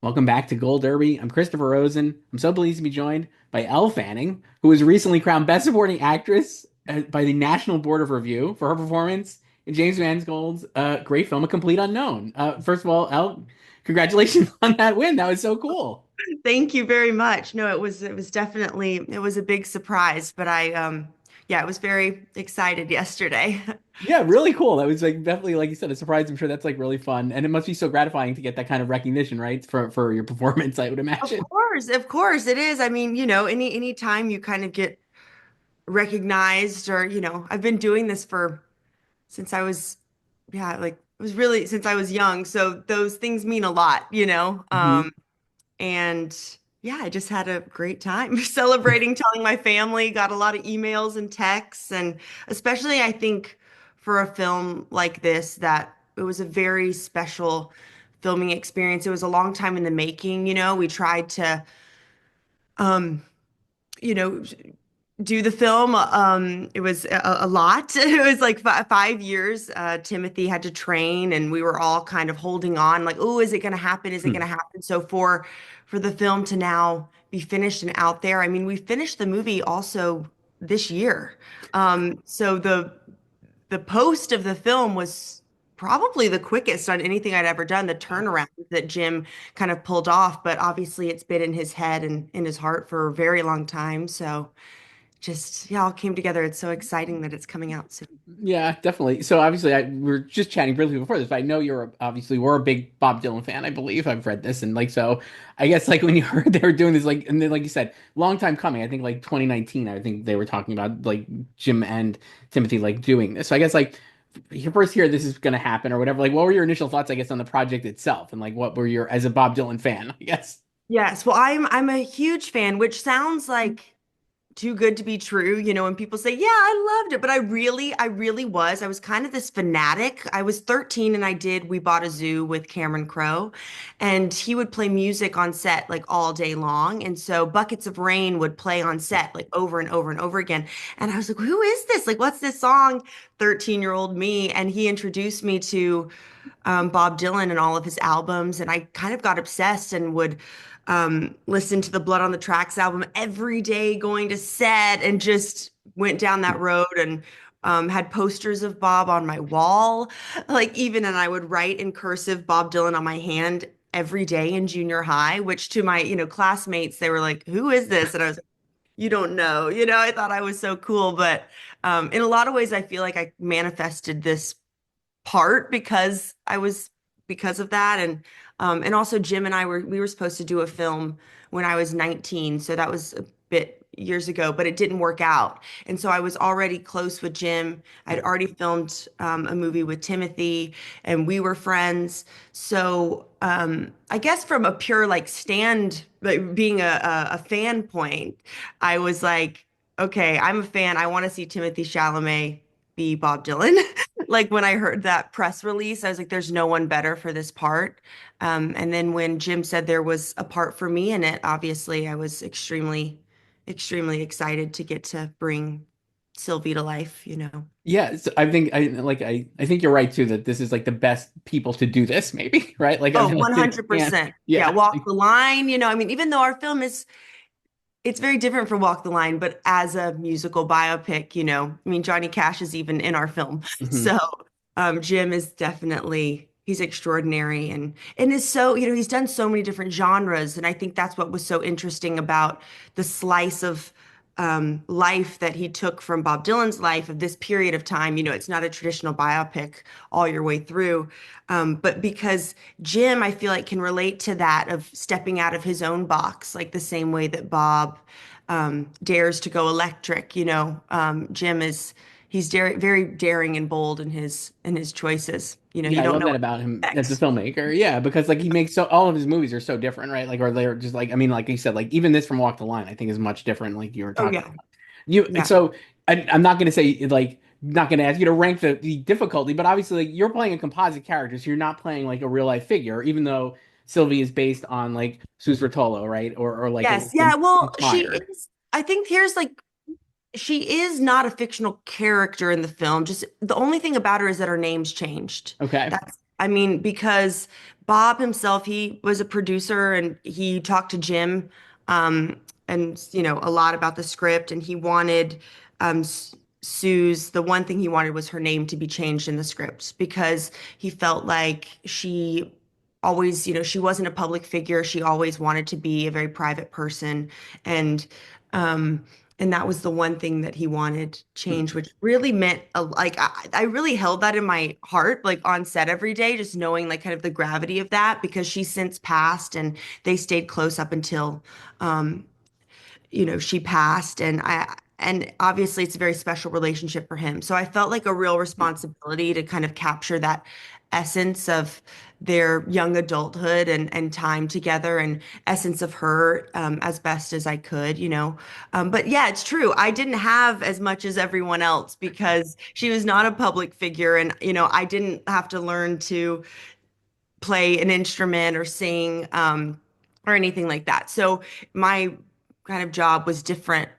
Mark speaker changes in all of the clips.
Speaker 1: Welcome back to Gold Derby. I'm Christopher Rosen. I'm so pleased to be joined by Elle Fanning, who was recently crowned Best Supporting Actress by the National Board of Review for her performance in James Mangold's great film, A Complete Unknown. First of all, Elle, congratulations on that win. That was so cool.
Speaker 2: Thank you very much. No, it was definitely it was a big surprise, but I was very excited yesterday.
Speaker 1: Yeah, really cool. That was like definitely, like you said, a surprise. I'm sure that's like really fun, and it must be so gratifying to get that kind of recognition, right, for your performance. I would imagine.
Speaker 2: Of course it is. I mean, any time you kind of get recognized or, I've been doing this for since I was like it was really since I was young. So those things mean a lot.
Speaker 1: Hmm.
Speaker 2: And yeah, I just had a great time celebrating, telling my family, got a lot of emails and texts, and especially I think for a film like this, that it was a very special filming experience. It was a long time in the making. We tried to, um, you know, do the film. It was a lot. It was like 5 years. Timothy had to train, and we were all kind of holding on, like, oh, is it going to happen? Is it going to happen? So for the film to now be finished and out there, I mean, we finished the movie also this year. So the post of the film was probably the quickest on anything I'd ever done. The turnaround that Jim kind of pulled off, but obviously it's been in his head and in his heart for a very long time. So just yeah, all came together. It's so exciting that it's coming out soon.
Speaker 1: Yeah, definitely. So obviously, we were just chatting briefly before this, but I know obviously we're a big Bob Dylan fan. I believe I've read this, and like so, I guess like when you heard they were doing this, like and then like you said, long time coming. I think like 2019. I think they were talking about like Jim and Timothy like doing this. So I guess like you first hear this is going to happen or whatever. Like, what were your initial thoughts? I guess on the project itself, and like what were your as a Bob Dylan fan? I guess.
Speaker 2: Yes, well, I'm a huge fan, which sounds like too good to be true, when people say, "Yeah, I loved it," but I really was. I was kind of this fanatic. I was 13 and We Bought a Zoo with Cameron Crowe, and he would play music on set like all day long. And so Buckets of Rain would play on set like over and over and over again. And I was like, "Who is this? Like, what's this song?" 13-year-old me, and he introduced me to Bob Dylan and all of his albums, and I kind of got obsessed and would listen to the Blood on the Tracks album every day going to set, and just went down that road, and had posters of Bob on my wall, like even, and I would write in cursive Bob Dylan on my hand every day in junior high, which to my, classmates, they were like, "Who is this?" And I was like, "You don't know." I thought I was so cool, but in a lot of ways, I feel like I manifested this part because of that. And also Jim and we were supposed to do a film when I was 19, so that was a bit years ago, but it didn't work out. And so I was already close with Jim. I'd already filmed a movie with Timothy, and we were friends. So I guess from a pure like stand, like being a fan point, I was like, okay, I'm a fan. I want to see Timothée Chalamet be Bob Dylan. Like when I heard that press release, I was like, there's no one better for this part. And then when Jim said there was a part for me in it, obviously I was extremely excited to get to bring Sylvie to life.
Speaker 1: Yeah, so I think I think you're right too that this is like the best people to do this, maybe, right? Like I
Speaker 2: Oh,
Speaker 1: mean, like, yeah,
Speaker 2: 100%. Yeah,
Speaker 1: yeah.
Speaker 2: Walk the Line, I mean, even though our film it's very different from Walk the Line, but as a musical biopic, I mean, Johnny Cash is even in our film.
Speaker 1: Hmm.
Speaker 2: So, Jim is definitely, he's extraordinary, and is so, he's done so many different genres. And I think that's what was so interesting about the slice of life that he took from Bob Dylan's life of this period of time. It's not a traditional biopic all your way through. But because Jim, I feel like, can relate to that of stepping out of his own box, like the same way that Bob dares to go electric. Jim he's very daring and bold in his choices.
Speaker 1: Yeah,
Speaker 2: You
Speaker 1: I
Speaker 2: don't
Speaker 1: love
Speaker 2: know
Speaker 1: that
Speaker 2: what
Speaker 1: about him
Speaker 2: to
Speaker 1: as a
Speaker 2: expect.
Speaker 1: filmmaker. Yeah, because like he makes so all of his movies are so different, right? Like or they're just like I mean, like you said, like even this from Walk the Line, I think is much different. Like you were
Speaker 2: Oh
Speaker 1: talking
Speaker 2: yeah,
Speaker 1: about. You
Speaker 2: yeah.
Speaker 1: so I'm not gonna say like not gonna ask you to rank the difficulty, but obviously like you're playing a composite character, so you're not playing like a real life figure, even though Sylvie is based on like Sus Rotolo, right? Or like
Speaker 2: Yes, yeah. Well, she
Speaker 1: inspired.
Speaker 2: is. I think here's like she is not a fictional character in the film. Just the only thing about her is that her name's changed.
Speaker 1: Okay.
Speaker 2: I mean, because Bob himself, he was a producer and he talked to Jim, and a lot about the script, and he wanted Sue's, the one thing he wanted was her name to be changed in the script because he felt like she always, she wasn't a public figure. She always wanted to be a very private person. And um and that was the one thing that he wanted change, which really meant like I really held that in my heart, like on set every day, just knowing like kind of the gravity of that because she's since passed and they stayed close up until um, she passed and obviously it's a very special relationship for him. So I felt like a real responsibility to kind of capture that essence of their young adulthood and time together and essence of her as best as I could. But yeah, it's true. I didn't have as much as everyone else because she was not a public figure and I didn't have to learn to play an instrument or sing or anything like that. So my kind of job was different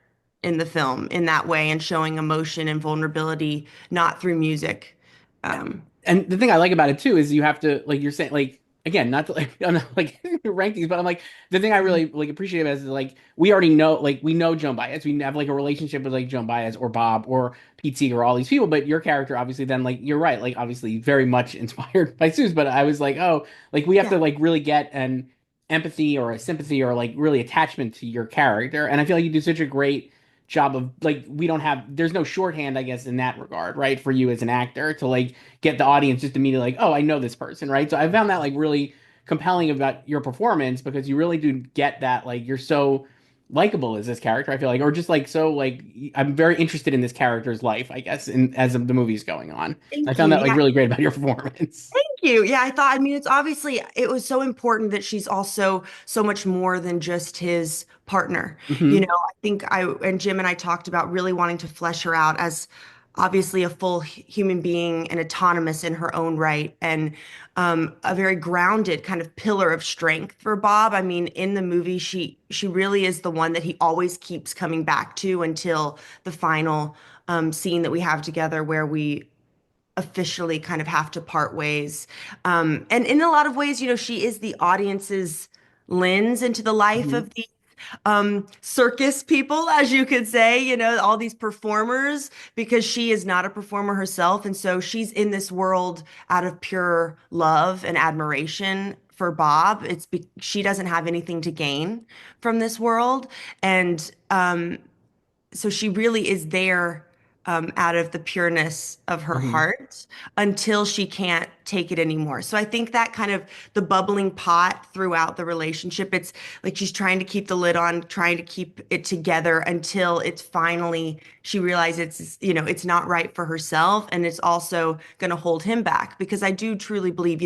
Speaker 2: in the film in that way and showing emotion and vulnerability, not through music. Um,
Speaker 1: And the thing I like about it too is you have to like you're saying like again not to like I'm not like rank these, but I'm like the thing I really like appreciate is like we already know like we know Joan Baez, we have like a relationship with like Joan Baez or Bob or PT or all these people, but your character obviously then like you're right like obviously very much inspired by Sue's, but I was like oh like we have
Speaker 2: yeah,
Speaker 1: to like really get an empathy or a sympathy or like really attachment to your character, and I feel like you do such a great job of like we don't have there's no shorthand I guess in that regard right for you as an actor to like get the audience just immediately like, oh, I know this person, right? So I found that like really compelling about your performance because you really do get that like you're so likable as this character, I feel like, or just like so like I'm very interested in this character's life, I guess, in as the movie's going on. I
Speaker 2: thank
Speaker 1: found
Speaker 2: you.
Speaker 1: that like
Speaker 2: Yeah,
Speaker 1: really great about your performance.
Speaker 2: thank you. Yeah, I thought, I mean, it's obviously, it was so important that she's also so much more than just his partner.
Speaker 1: Hmm.
Speaker 2: I think and Jim and I talked about really wanting to flesh her out as obviously a full human being and autonomous in her own right and a very grounded kind of pillar of strength for Bob. I mean, in the movie, she really is the one that he always keeps coming back to until the final scene that we have together where we officially kind of have to part ways. And in a lot of ways, she is the audience's lens into the life
Speaker 1: Hmm.
Speaker 2: of the circus people, as you could say, all these performers, because she is not a performer herself. And so she's in this world out of pure love and admiration for Bob. She doesn't have anything to gain from this world. And so she really is there out of the pureness of her
Speaker 1: Hmm.
Speaker 2: heart until she can't take it anymore. So I think that kind of the bubbling pot throughout the relationship, it's like she's trying to keep the lid on, trying to keep it together until it's finally she realizes it's not right for herself and it's also going to hold him back because I do truly believe,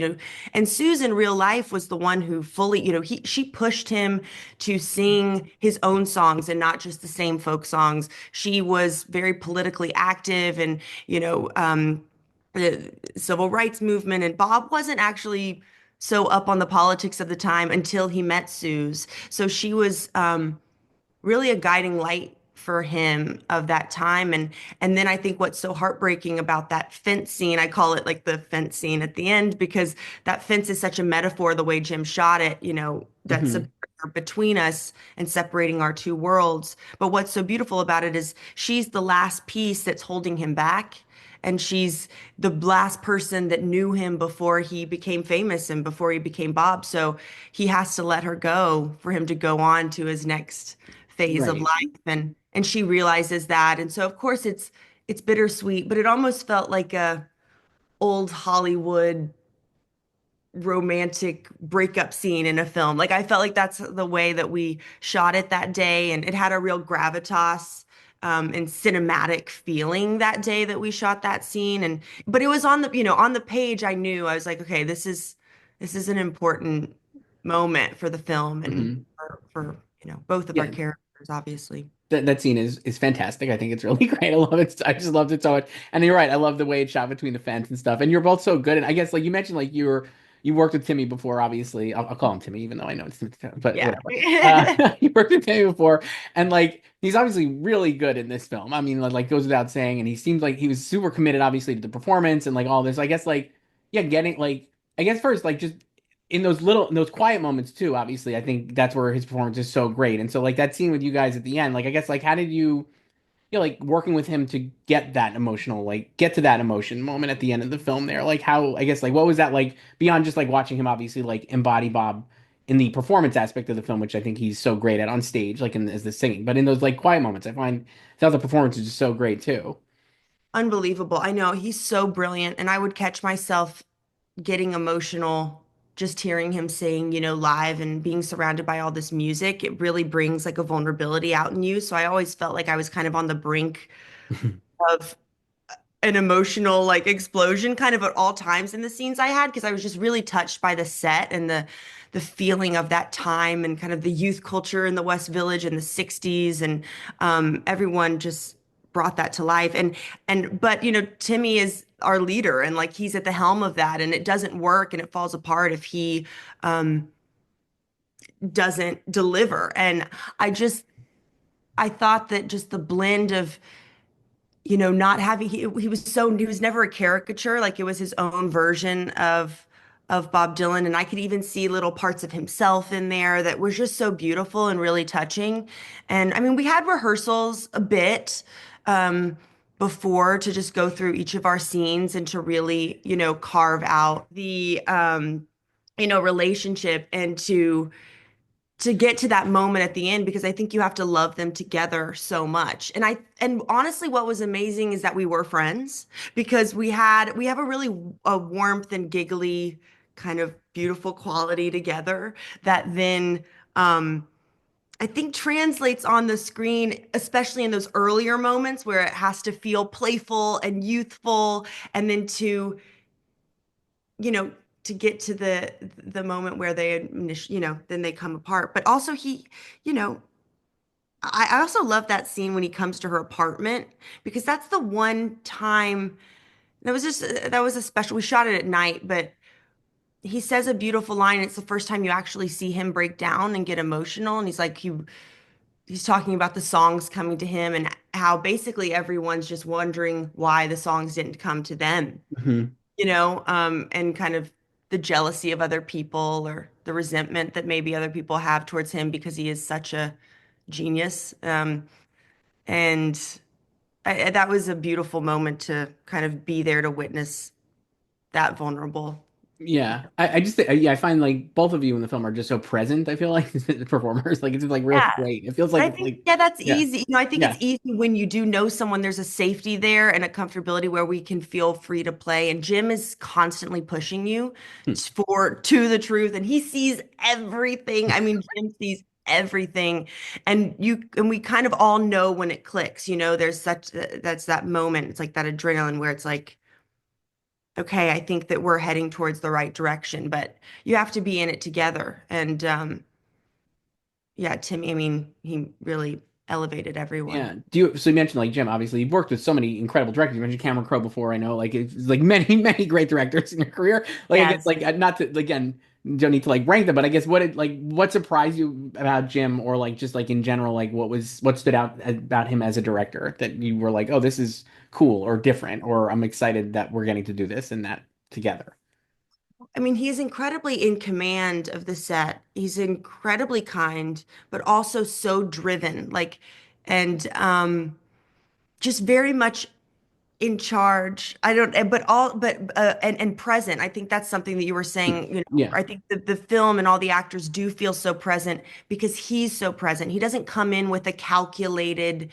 Speaker 2: and Susan in real life was the one who fully, she pushed him to sing his own songs and not just the same folk songs. She was very politically active and, the civil rights movement. And Bob wasn't actually so up on the politics of the time until he met Suze. So she was really a guiding light for him of that time. And then I think what's so heartbreaking about that fence scene, I call it like the fence scene at the end, because that fence is such a metaphor, the way Jim shot it, that's a
Speaker 1: Hmm.
Speaker 2: barrier between us and separating our two worlds. But what's so beautiful about it is she's the last piece that's holding him back. And she's the last person that knew him before he became famous and before he became Bob. So he has to let her go for him to go on to his next phase of
Speaker 1: Right.
Speaker 2: life. And she realizes that. And so of course it's bittersweet, but it almost felt like a old Hollywood romantic breakup scene in a film. Like I felt like that's the way that we shot it that day, and it had a real gravitas and cinematic feeling that day that we shot that scene. And but it was on the page. I knew I was like, okay, this is an important moment for the film and
Speaker 1: Hmm.
Speaker 2: for both of our
Speaker 1: Yeah.
Speaker 2: characters, obviously.
Speaker 1: That scene is fantastic. I think it's really great. I love it. I just loved it so much. And you're right. I love the way it's shot between the fence and stuff. And you're both so good. And I guess like you mentioned, like you worked with Timmy before. Obviously, I'll call him Timmy, even though I know it's Timothy, but
Speaker 2: Yeah.
Speaker 1: whatever. You worked with Timmy before, and like he's obviously really good in this film. I mean, like goes without saying. And he seems like he was super committed, obviously, to the performance and like all this. I guess like yeah, getting like I guess first, like just in those quiet moments too, obviously, I think that's where his performance is so great. And so like that scene with you guys at the end, like I guess like how did you know, like working with him to get that emotional, like get to that emotion moment at the end of the film there? Like how I guess like what was that like beyond just like watching him obviously like embody Bob in the performance aspect of the film, which I think he's so great at on stage, like in as the singing. But in those like quiet moments, I find that the performance is just so great too.
Speaker 2: Unbelievable. I know he's so brilliant. And I would catch myself getting emotional just hearing him sing, live and being surrounded by all this music. It really brings like a vulnerability out in you. So I always felt like I was kind of on the brink of an emotional like explosion kind of at all times in the scenes I had because I was just really touched by the set and the feeling of that time and kind of the youth culture in the West Village in the 60s and everyone just brought that to life and but Timmy is our leader and like he's at the helm of that and it doesn't work and it falls apart if he um doesn't deliver and I thought that just the blend of not having he was never a caricature, like it was his own version of Bob Dylan, and I could even see little parts of himself in there that was just so beautiful and really touching. And I mean, we had rehearsals a bit before to just go through each of our scenes and to really, carve out the relationship and to get to that moment at the end because I think you have to love them together so much. And honestly what was amazing is that we were friends because we have a really a warmth and giggly kind of beautiful quality together that then I think translates on the screen, especially in those earlier moments where it has to feel playful and youthful and then you know, to get to the moment where then they come apart. But also you know, I also love that scene when he comes to her apartment because that's the one time that was a special. We shot it at night, but he says a beautiful line. It's the first time you actually see him break down and get emotional, and he's talking about the songs coming to him and how basically everyone's just wondering why the songs didn't come to them
Speaker 1: Hmm.
Speaker 2: and kind of the jealousy of other people or the resentment that maybe other people have towards him because he is such a genius. And that was a beautiful moment to kind of be there to witness that vulnerable.
Speaker 1: Yeah, I just yeah, I find like both of you in the film are just so present. I feel like the performers, like it's just like real
Speaker 2: Yeah.
Speaker 1: great. It feels
Speaker 2: And I
Speaker 1: like
Speaker 2: think, yeah, that's
Speaker 1: yeah,
Speaker 2: easy. I think it's
Speaker 1: yeah.
Speaker 2: easy when you do know someone, there's a safety there and a comfortability where we can feel free to play. And Jim is constantly pushing you
Speaker 1: Hmm.
Speaker 2: to the truth. And he sees everything. I mean, Jim sees everything. And we kind of all know when it clicks, there's that's that moment. It's like that adrenaline where it's like, okay, I think that we're heading towards the right direction, but you have to be in it together. And yeah, Timmy, I mean, he really elevated everyone.
Speaker 1: Yeah. Do you, so you mentioned like Jim, obviously you've worked with so many incredible directors. You mentioned Cameron Crowe before. I know like it's like many, many great directors in your career. Like I guess
Speaker 2: Yes.
Speaker 1: like not to again, don't need to like rank them, but I guess what surprised you about Jim or like just like in general, like what stood out about him as a director that you were like, oh, this is cool or different, or I'm excited that we're getting to do this and that together.
Speaker 2: I mean, he's incredibly in command of the set. He's incredibly kind, but also so driven, like, and just very much in charge. I don't, but all, but and present. I think that's something that you were
Speaker 1: Hmm.
Speaker 2: saying.
Speaker 1: Yeah.
Speaker 2: I think the film and all the actors do feel so present because he's so present. He doesn't come in with a calculated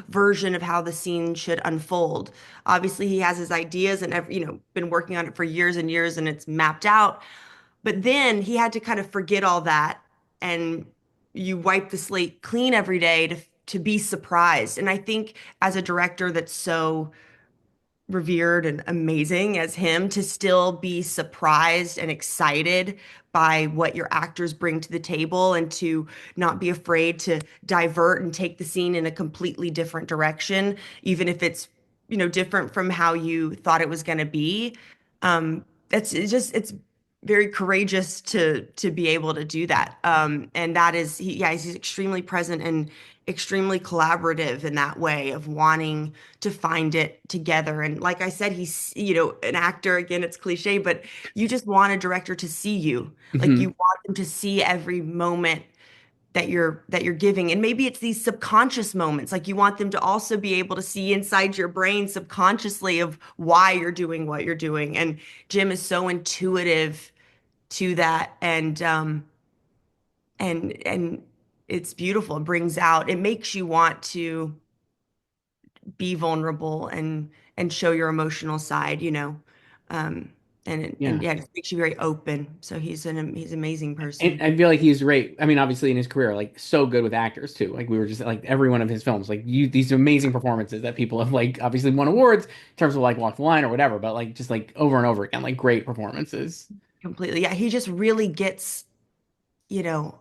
Speaker 2: version of how the scene should unfold. Obviously, he has his ideas and been working on it for years and years, and it's mapped out. But then he had to kind of forget all that, and you wipe the slate clean every day to be surprised. And I think as a director that's so revered and amazing as him to still be surprised and excited by what your actors bring to the table and to not be afraid to divert and take the scene in a completely different direction, even if it's, different from how you thought it was going to be. It's very courageous to be able to do that. And that is yeah, he's extremely present and extremely collaborative in that way of wanting to find it together. And like I said, he's, an actor, again, it's cliche, but you just want a director to see you. Like you
Speaker 1: Hmm.
Speaker 2: want them to see every moment that you're giving. And maybe it's these subconscious moments. Like you want them to also be able to see inside your brain subconsciously of why you're doing what you're doing. And Jim is so intuitive to that. And it's beautiful. It brings out, it makes you want to be vulnerable and show your emotional side, Um, and
Speaker 1: Yeah.
Speaker 2: yeah, it just makes you very open. So he's an amazing
Speaker 1: And
Speaker 2: person.
Speaker 1: I feel like he's great. I mean, obviously in his career, like so good with actors too. Like we were just like every one of his films, like these amazing performances that people have like obviously won awards in terms of like Walk the Line or whatever, but like just like over and over again, like great performances.
Speaker 2: Completely. Yeah, he just really gets, you know,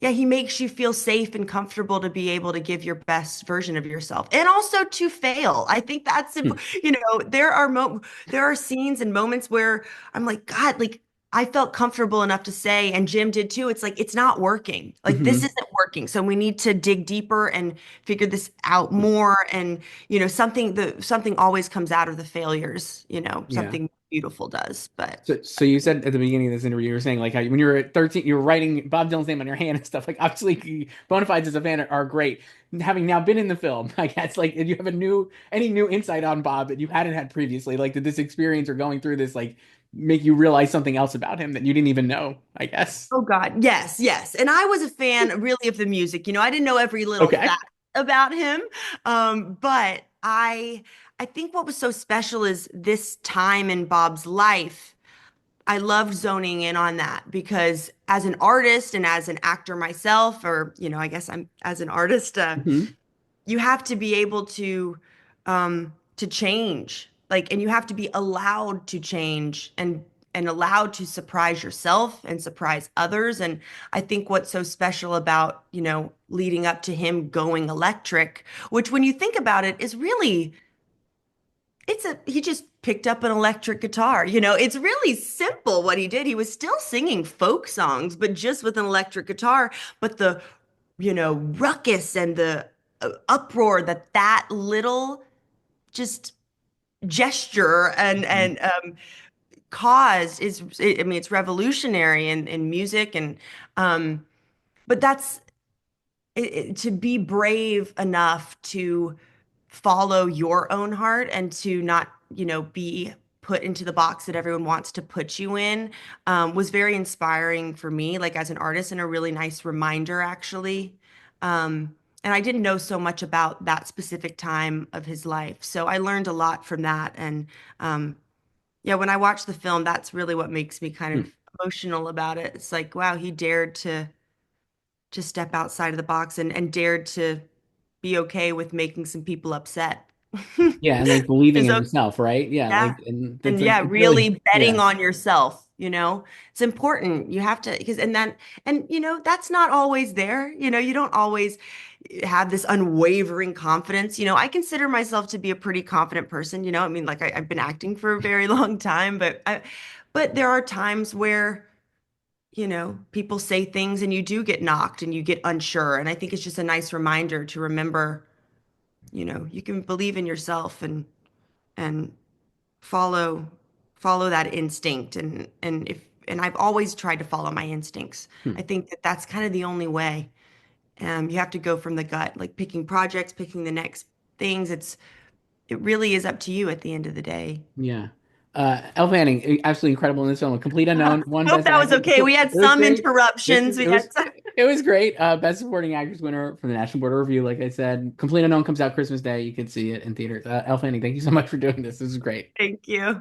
Speaker 2: yeah, he makes you feel safe and comfortable to be able to give your best version of yourself and also to fail. I think that's,
Speaker 1: Hmm.
Speaker 2: there are scenes and moments where I'm like, God, like I felt comfortable enough to say, and Jim did too. It's like, it's not working. Like this
Speaker 1: Hmm.
Speaker 2: isn't working. So we need to dig deeper and figure this out more. And, something always comes out of the failures,
Speaker 1: Yeah.
Speaker 2: something beautiful does. But
Speaker 1: So you said at the beginning of this interview, you were saying like how when you were at 13, you were writing Bob Dylan's name on your hand and stuff. Like obviously, bona fides as a fan are great. Having now been in the film, I guess like did you have any new insight on Bob that you hadn't had previously? Like did this experience or going through this like make you realize something else about him that you didn't even know? I guess.
Speaker 2: Oh God, yes, yes. And I was a fan really of the music. I didn't know every little
Speaker 1: Okay.
Speaker 2: fact about him. But I think what was so special is this time in Bob's life. I loved zoning in on that because as an artist and as an actor myself, or I guess I'm as an artist,
Speaker 1: Hmm.
Speaker 2: you have to be able to change, like, and you have to be allowed to change and allowed to surprise yourself and surprise others. And I think what's so special about leading up to him going electric, which when you think about it is really, he just picked up an electric guitar. It's really simple what he did. He was still singing folk songs, but just with an electric guitar. But the ruckus and the uproar that little just gesture
Speaker 1: Hmm.
Speaker 2: and caused I mean, it's revolutionary in music. And but that's to be brave enough to follow your own heart and to not, be put into the box that everyone wants to put you in, was very inspiring for me, like as an artist, and a really nice reminder, actually. And I didn't know so much about that specific time of his life. So I learned a lot from that. And yeah, when I watch the film, that's really what makes me kind of emotional about it. It's like, wow, he dared to step outside of the box and dared to be okay with making some people upset.
Speaker 1: Yeah, and like believing
Speaker 2: Is
Speaker 1: in
Speaker 2: okay.
Speaker 1: himself, right? Yeah,
Speaker 2: Yeah.
Speaker 1: like and that's
Speaker 2: And
Speaker 1: like
Speaker 2: yeah,
Speaker 1: it's really
Speaker 2: really betting
Speaker 1: yeah.
Speaker 2: on yourself. It's important. You have to, because, that's not always there. You don't always have this unwavering confidence. I consider myself to be a pretty confident person. I mean, like I've been acting for a very long time, but there are times where, people say things and you do get knocked and you get unsure. And I think it's just a nice reminder to remember, you can believe in yourself and follow follow that instinct. And I've always tried to follow my instincts.
Speaker 1: Hmm.
Speaker 2: I think that that's kind of the only way. You have to go from the gut, like picking projects, picking the next things. It really is up to you at the end of the day.
Speaker 1: Yeah. Elle Fanning, absolutely incredible in this film. A complete unknown, one
Speaker 2: Hope
Speaker 1: best
Speaker 2: that was
Speaker 1: actress.
Speaker 2: okay. We had
Speaker 1: It was
Speaker 2: some
Speaker 1: great.
Speaker 2: interruptions. We had some.
Speaker 1: It was great. Best supporting actress winner from the National Board of Review. Like I said, Complete Unknown comes out Christmas Day. You can see it in theaters. Elle Fanning, thank you so much for doing this. This is great.
Speaker 2: Thank you.